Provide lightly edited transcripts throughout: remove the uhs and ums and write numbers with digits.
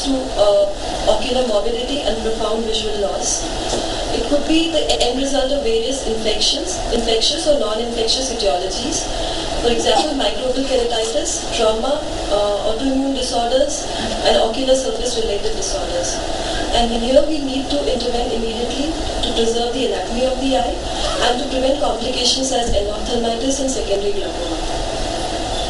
to ocular morbidity and profound visual loss. It could be the end result of various infectious or non-infectious etiologies. For example, microbial keratitis, trauma, autoimmune disorders, and ocular surface-related disorders. And here we need to intervene immediately to preserve the anatomy of the eye and to prevent complications as endophthalmitis and secondary glaucoma.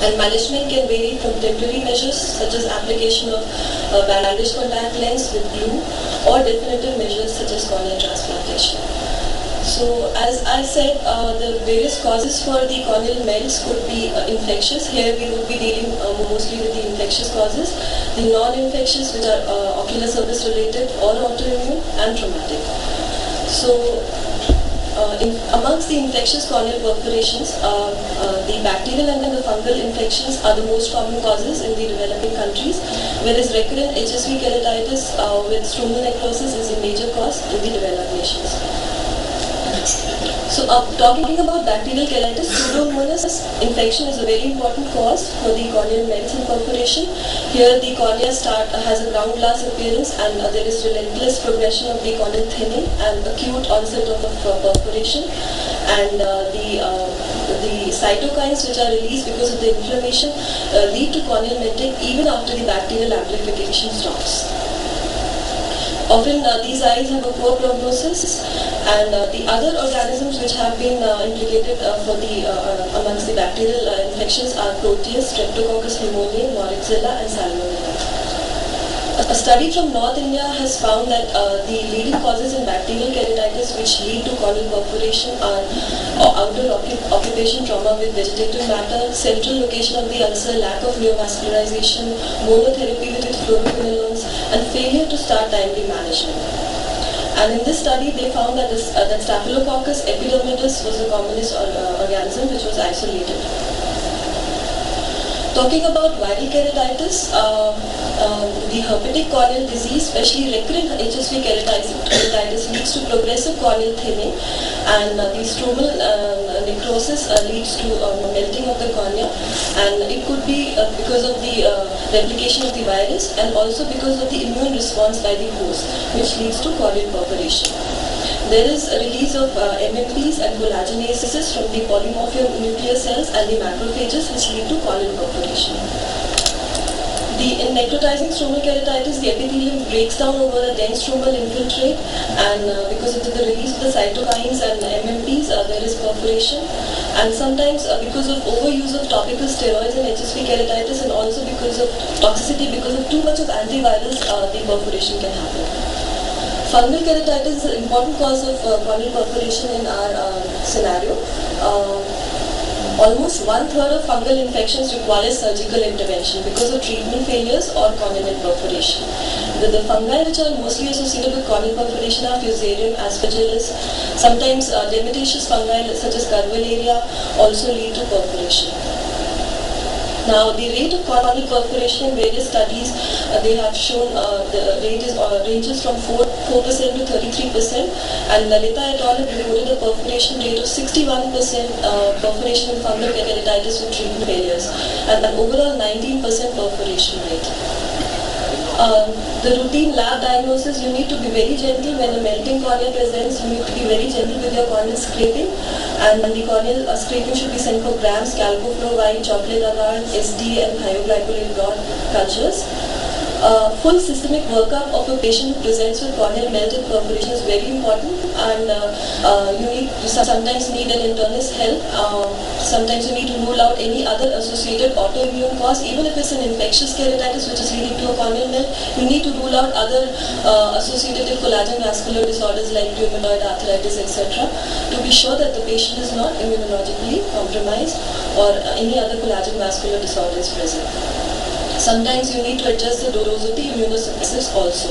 And management can vary from temporary measures such as application of bandage contact lens with glue or definitive measures such as corneal transplantation. So as I said, the various causes for the corneal melts could be infectious. Here we would be dealing mostly with the infectious causes, the non-infectious which are ocular surface related or autoimmune and traumatic. So amongst the infectious corneal perforations, the bacterial and the fungal infections are the most common causes in the developing countries, whereas recurrent HSV keratitis with stromal necrosis is a major cause in the developed nations. So talking about bacterial keratitis, Pseudomonas infection is a very important cause for the corneal melts and perforation. Here the cornea has a ground glass appearance and there is relentless progression of the corneal thinning and acute onset of perforation. And the cytokines which are released because of the inflammation lead to corneal melting even after the bacterial amplification stops. Often these eyes have a poor prognosis, and the other organisms which have been implicated amongst the bacterial infections are Proteus, Streptococcus pneumoniae, Moraxella, and Salmonella. A study from North India has found that the leading causes in bacterial keratitis which lead to corneal perforation are outdoor occupation trauma with vegetative matter, central location of the ulcer, lack of neovascularization, monotherapy with fluoroquinolones, and failure to start timely management. And in this study, they found that Staphylococcus epidermidis was the commonest organism which was isolated. Talking about viral keratitis, the herpetic corneal disease, especially recurrent HSV keratitis, leads to progressive corneal thinning, and the stromal necrosis leads to melting of the cornea, and it could be because of the replication of the virus and also because of the immune response by the host, which leads to corneal perforation. There is a release of MMPs and collagenases from the polymorphic nuclear cells and the macrophages which lead to corneal perforation. In necrotizing stromal keratitis, the epithelium breaks down over a dense stromal infiltrate, and because of the release of the cytokines and MMPs, there is perforation. And sometimes because of overuse of topical steroids in HSV keratitis, and also because of toxicity, because of too much of antivirals, the perforation can happen. Fungal keratitis is an important cause of corneal perforation in our scenario. Almost 1/3 of fungal infections require surgical intervention because of treatment failures or corneal perforation. The fungi which are mostly associated with corneal perforation are Fusarium, Aspergillus. Sometimes demitaceous fungi such as Carvalaria also lead to perforation. Now, the rate of corneal perforation in various studies, they have shown the rate ranges from 4% to 33%, and Lalita et al. Have reported a perforation rate of 61% perforation in fungal keratitis with treatment failures, and an overall 19% perforation rate. The routine lab diagnosis, you need to be very gentle when a melting cornea presents. You need to be very gentle with your corneal scraping, and the corneal scraping should be sent for grams, calcofluoride, chocolate agar, SD, and thioglycolate rod cultures. Full systemic workup of a patient who presents with corneal melt and perforation is very important, and you sometimes need an internist help. Sometimes you need to rule out any other associated autoimmune cause, even if it's an infectious keratitis which is leading to a corneal melt. You need to rule out other associated collagen vascular disorders like rheumatoid arthritis, etc., to be sure that the patient is not immunologically compromised or any other collagen vascular disorder is present. Sometimes you need to adjust the dosity immunosuppressives also.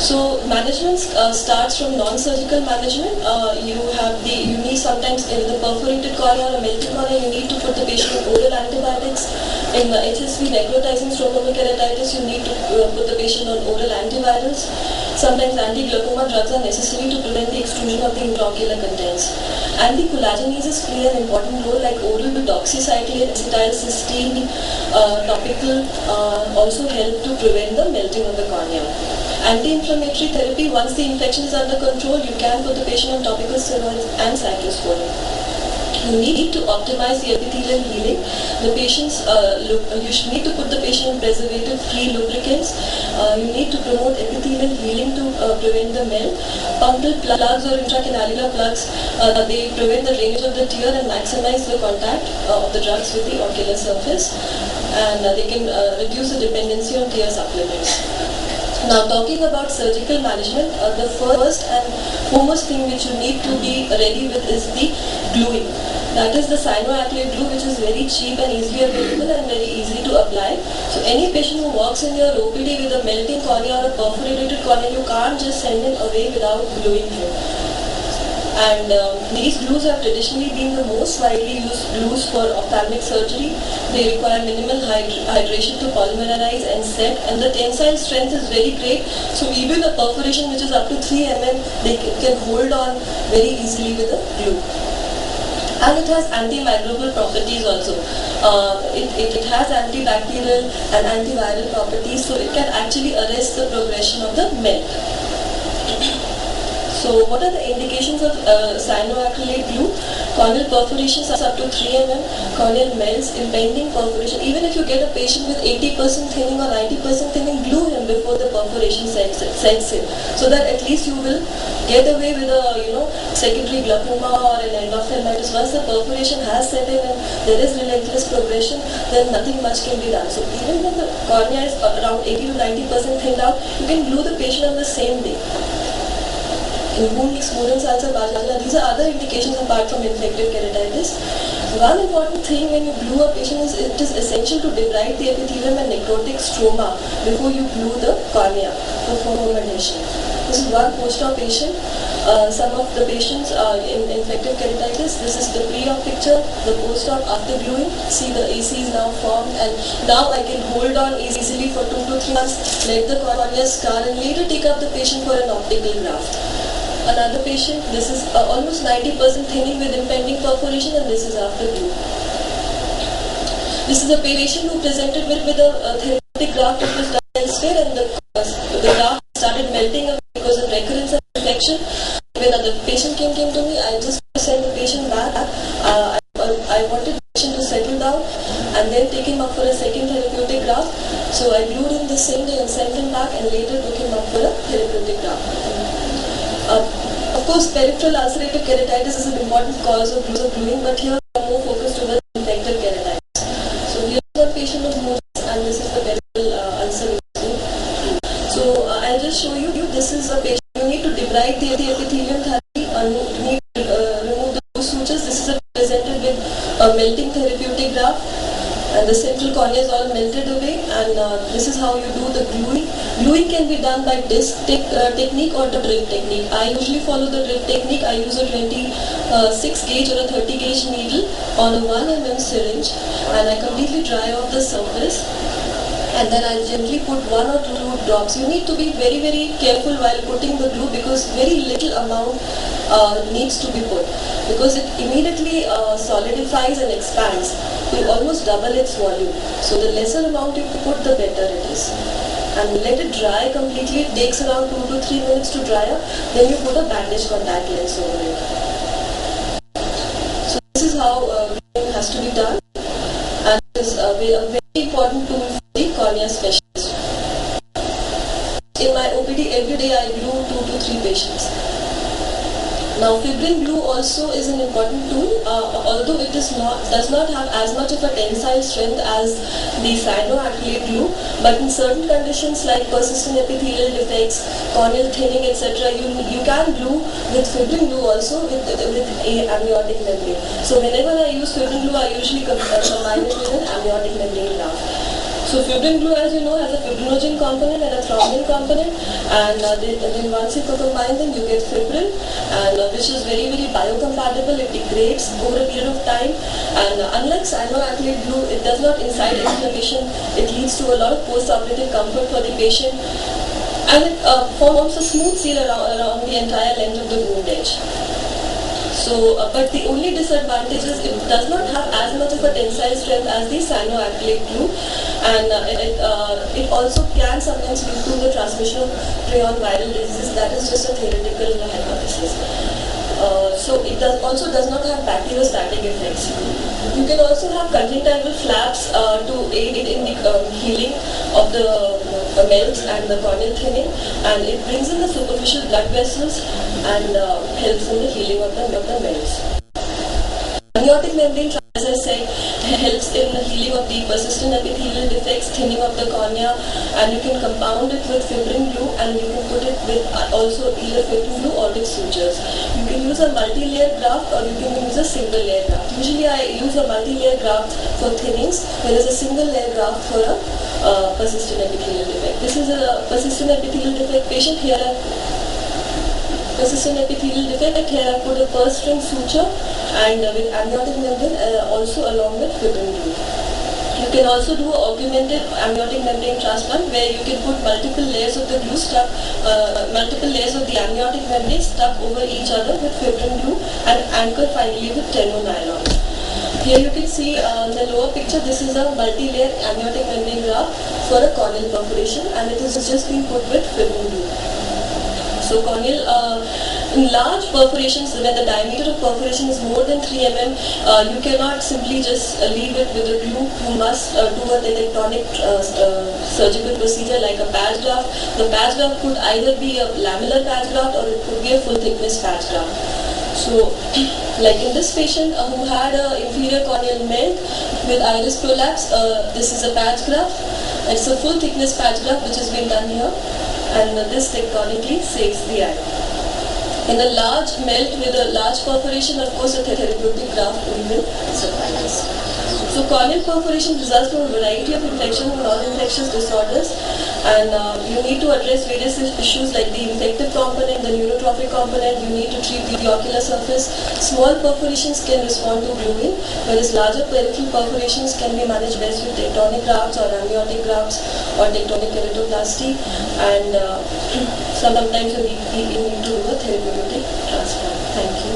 So management starts from non-surgical management. You need sometimes in the perforated cornea or a melted cornea, you need to put the patient on oral antibiotics. In HSV necrotizing stromal keratitis, you need to put the patient on oral antivirals. Sometimes anti-glaucoma drugs are necessary to prevent the extrusion of the intraocular contents. Anti-collagenases play an important role, like oral doxycycline, acetylcysteine, topical also help to prevent the melting of the cornea. Anti-inflammatory therapy, once the infection is under control, you can put the patient on topical steroids and cyclosporine. You need to optimize the epithelial healing. The patients, you should need to put the patient on preservative-free lubricants. You need to promote epithelial healing to prevent the melt. Punctal plugs or intracanalicular plugs, they prevent the drainage of the tear and maximize the contact of the drugs with the ocular surface, and they can reduce the dependency on tear supplements. Now, talking about surgical management, the first and foremost thing which you need to be ready with is the gluing. That is the cyanoacrylate glue, which is very cheap and easily available and very easy to apply. So any patient who walks in your OPD with a melting cornea or a perforated cornea, you can't just send him away without gluing him. And these glues have traditionally been the most widely used glues for ophthalmic surgery. They require minimal hydration to polymerize and set, and the tensile strength is very great. So even a perforation which is up to 3 mm, they can hold on very easily with a glue. And it has antimicrobial properties also. It has antibacterial and antiviral properties, so it can actually arrest the progression of the melt. So what are the indications of cyanoacrylate glue? Corneal perforations are up to 3 mm, corneal melts, impending perforation. Even if you get a patient with 80% thinning or 90% thinning, glue him before the perforation sets in, so that at least you will get away with a secondary glaucoma or an endophthalmitis. Once the perforation has set in and there is relentless progression, then nothing much can be done. So even when the cornea is around 80 to 90% thinned out, you can glue the patient on the same day. In wound smoothing salsa bajala, these are other indications apart from infective keratitis. One important thing when you glue a patient is it is essential to debride the epithelium and necrotic stroma before you glue the cornea for formation. This is one post-op patient. Some of the patients in infective keratitis, this is the pre-op picture, the post-op after gluing. See, the AC is now formed, and now I can hold on easily for 2 to 3 months, let the cornea scar, and later take up the patient for an optical graft. Another patient, this is almost 90% thinning with impending perforation, and this is after glue. This is a patient who presented with a therapeutic graft that was done elsewhere, and the graft started melting away because of recurrence of infection. When the patient came to me, I just sent the patient back. I wanted the patient to settle down and then take him up for a second therapeutic graft. So I glued him the same day and sent him back, and later took him up for a therapeutic graft. Of course, peripheral ulcerative keratitis is an important cause of gluing, but here we are more focused towards infective keratitis. So here is a patient with Moore's, and this is the peripheral ulcer. So I'll just show you. This is a patient. You need to debride the epithelium therapy. You need to remove the loose sutures. This is presented with a melting therapeutic graft, and the central cornea is all melted away, and this is how you do the gluing. Gluing can be done by disc technique or the drip technique. I usually follow the drip technique. I use a 26 gauge or a 30 gauge needle on a 1 mm syringe, and I completely dry off the surface, and then I gently put 1 or 2 drops. You need to be very, very careful while putting the glue, because very little amount needs to be put, because it immediately solidifies and expands to almost double its volume. So the lesser amount you put, the better it is. And let it dry completely. It takes around 2 to 3 minutes to dry up. Then you put a bandage contact lens over it. So this is how gluing has to be done, and it is a very important tool for the cornea specialist. In my OPD every day I glue 2 to 3 patients. Now, Fibrin Glue also is an important tool, although it does not have as much of a tensile strength as the cyanoacrylate glue, but in certain conditions like persistent epithelial defects, corneal thinning, etc., you can glue with Fibrin Glue also with a amniotic membrane. So whenever I use Fibrin Glue, I usually combine it with an amniotic membrane graft. So So Fibrin Glue, as you know, has a fibrinogen component and a thrombin component, and then once you combine them, you get fibrin, and which is very, very biocompatible. It degrades over a period of time, and unlike cyanoacrylate glue, it does not incite inflammation. It leads to a lot of post-operative comfort for the patient, and it forms a smooth seal around the entire length of the wound edge. So, but the only disadvantage is it does not have as much of a tensile strength as the cyanoacrylate glue, and it also can sometimes lead to the transmission of prion viral disease. That is just a theoretical hypothesis. So it also does not have bacteriostatic effects. You can also have conjunctival flaps to aid in the healing of the melts and the corneal thinning, and it brings in the superficial blood vessels and helps in the healing of the melts. Amniotic membrane, as I said, helps in the healing of the persistent epithelial defects, thinning of the cornea, and you can compound it with fibrin glue, and you can put it with also either fibrin glue or with sutures. You can use a multi-layer graft or you can use a single layer graft. Usually I use a multi-layer graft for thinnings, whereas a single layer graft for a persistent epithelial defect. This is a persistent epithelial defect patient. Here persistent epithelial defect. Here I put a purse string suture and with amniotic membrane also along with fibrin glue. You can also do augmented amniotic membrane transplant where you can put multiple layers of the glue stuck, multiple layers of the amniotic membrane stuck over each other with fibrin glue and anchored finally with thermonylon. Here you can see in the lower picture, this is a multi-layer amniotic membrane graft for a corneal perforation, and it is just being put with fibrin glue. So corneal, in large perforations, when the diameter of perforation is more than 3 mm, you cannot simply just leave it with a glue. You must do a tectonic surgical procedure like a patch graft. The patch graft could either be a lamellar patch graft or it could be a full thickness patch graft. So, like in this patient who had an inferior corneal melt with iris prolapse, this is a patch graft. It's a full thickness patch graft which has been done here, and this tectonically saves the eye. In a large melt with a large perforation, of course, a therapeutic graft will suffice. So corneal perforation results from a variety of infections and non-infectious disorders, and you need to address various issues like the infective component, the neurotrophic component. You need to treat the ocular surface. Small perforations can respond to gluing, whereas larger peripheral perforations can be managed best with tectonic grafts or amniotic grafts or tectonic keratoplasty, and sometimes you need to do a therapeutic transplant. Thank you.